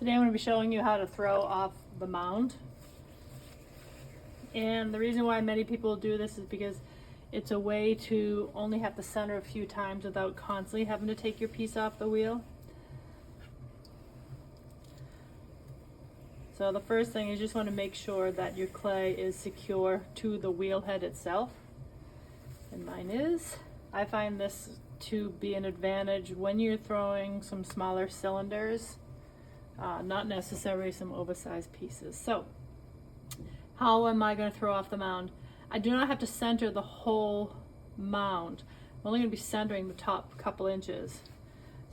Today I'm going to be showing you how to throw off the mound. And the reason why many people do this is because it's a way to only have to center a few times without constantly having to take your piece off the wheel. So the first thing is you just want to make sure that your clay is secure to the wheel head itself. And mine is. I find this to be an advantage when you're throwing some smaller cylinders, not necessarily some oversized pieces. So how am I going to throw off the mound? I do not have to center the whole mound. I'm only going to be centering the top couple inches.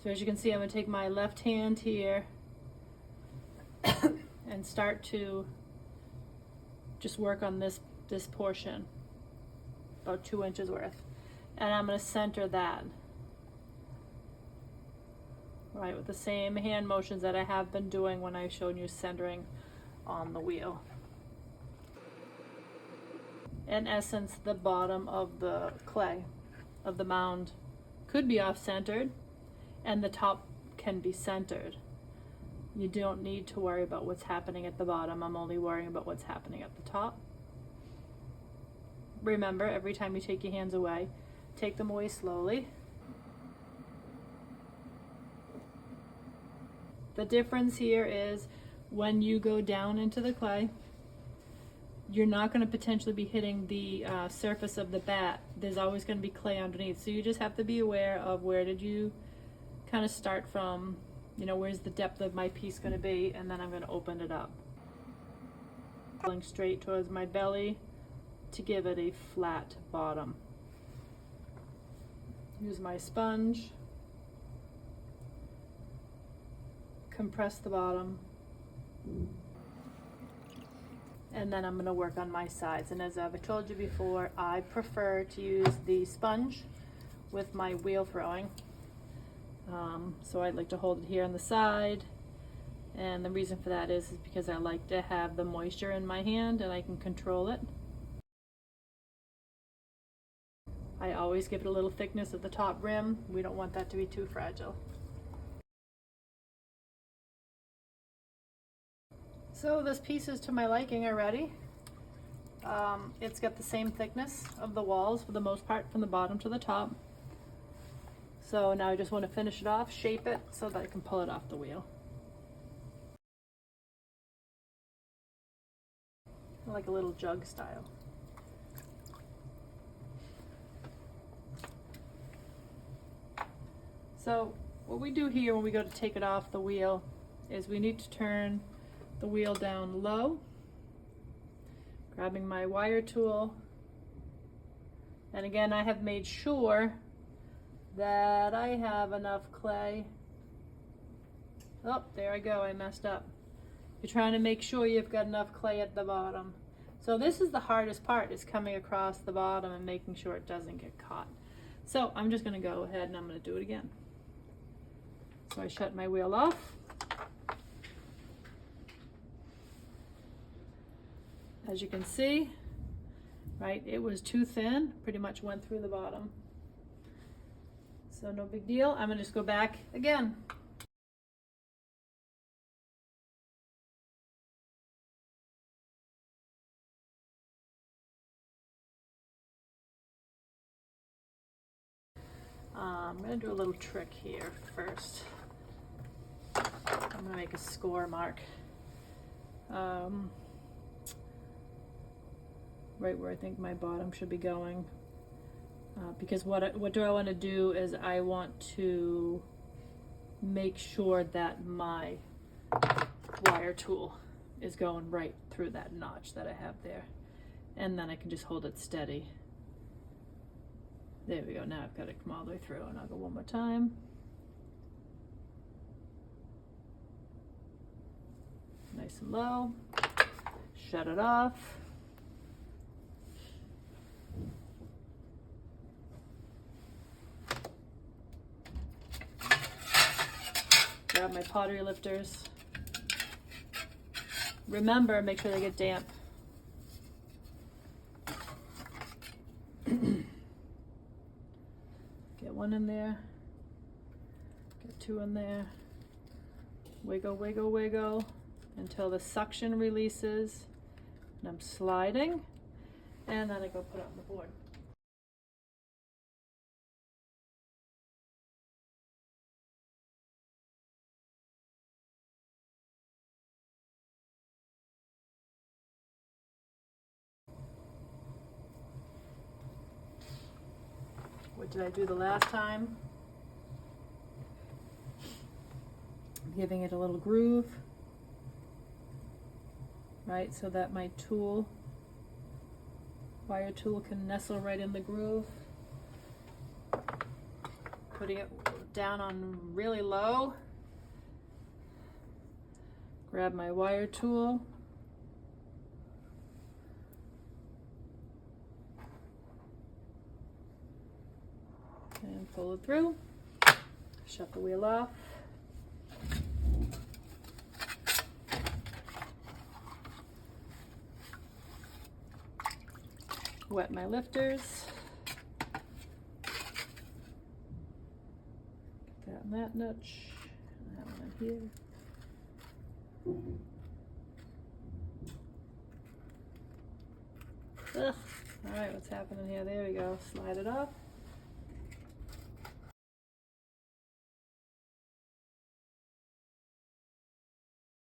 So as you can see, I'm going to take my left hand here and start to just work on this portion, about 2 inches worth. And I'm going to center that. Right, with the same hand motions that I have been doing when I showed you centering on the wheel. In essence, the bottom of the clay of the mound could be off-centered and the top can be centered. You don't need to worry about what's happening at the bottom. I'm only worrying about what's happening at the top. Remember, every time you take your hands away, take them away slowly. The difference here is when you go down into the clay, you're not going to potentially be hitting the surface of the bat. There's always going to be clay underneath. So you just have to be aware of where did you kind of start from, you know, where's the depth of my piece going to be, and then I'm going to open it up. Going straight towards my belly to give it a flat bottom. Use my sponge. Compress the bottom, and then I'm going to work on my sides. And as I've told you before, I prefer to use the sponge with my wheel throwing. So I'd like to hold it here on the side, and the reason for that is because I like to have the moisture in my hand and I can control it. I always give it a little thickness at the top rim. We don't want that to be too fragile. So this piece is to my liking already. It's got the same thickness of the walls for the most part from the bottom to the top. So now I just want to finish it off, shape it so that I can pull it off the wheel. Like a little jug style. So what we do here when we go to take it off the wheel is we need to turn the wheel down low, grabbing my wire tool, and again I have made sure that I have enough clay. Oh, there I go, I messed up. You're trying to make sure you've got enough clay at the bottom. So this is the hardest part, is coming across the bottom and making sure it doesn't get caught. So I'm just going to go ahead and I'm going to do it again. So I shut my wheel off. As you can see, right, it was too thin, pretty much went through the bottom. So no big deal. I'm gonna just go back again. I'm gonna do a little trick here first. I'm gonna make a score mark. Right where I think my bottom should be going, because what do I want to do is I want to make sure that my wire tool is going right through that notch that I have there, and then I can just hold it steady. There we go. Now I've got to come all the way through, and I'll go one more time. Nice and low. Shut it off. Grab my pottery lifters. Remember, make sure they get damp. Get one in there, get two in there, Wiggle, wiggle, wiggle until the suction releases. And I'm sliding, and then I go put it on the board. What did I do the last time? Giving it a little groove, right, so that my tool, wire tool, can nestle right in the groove. Putting it down on really low. Grab my wire tool. And pull it through. Shut the wheel off. Wet my lifters. Get that in that notch. And that one in here. Ugh. All right, what's happening here? There we go. Slide it off.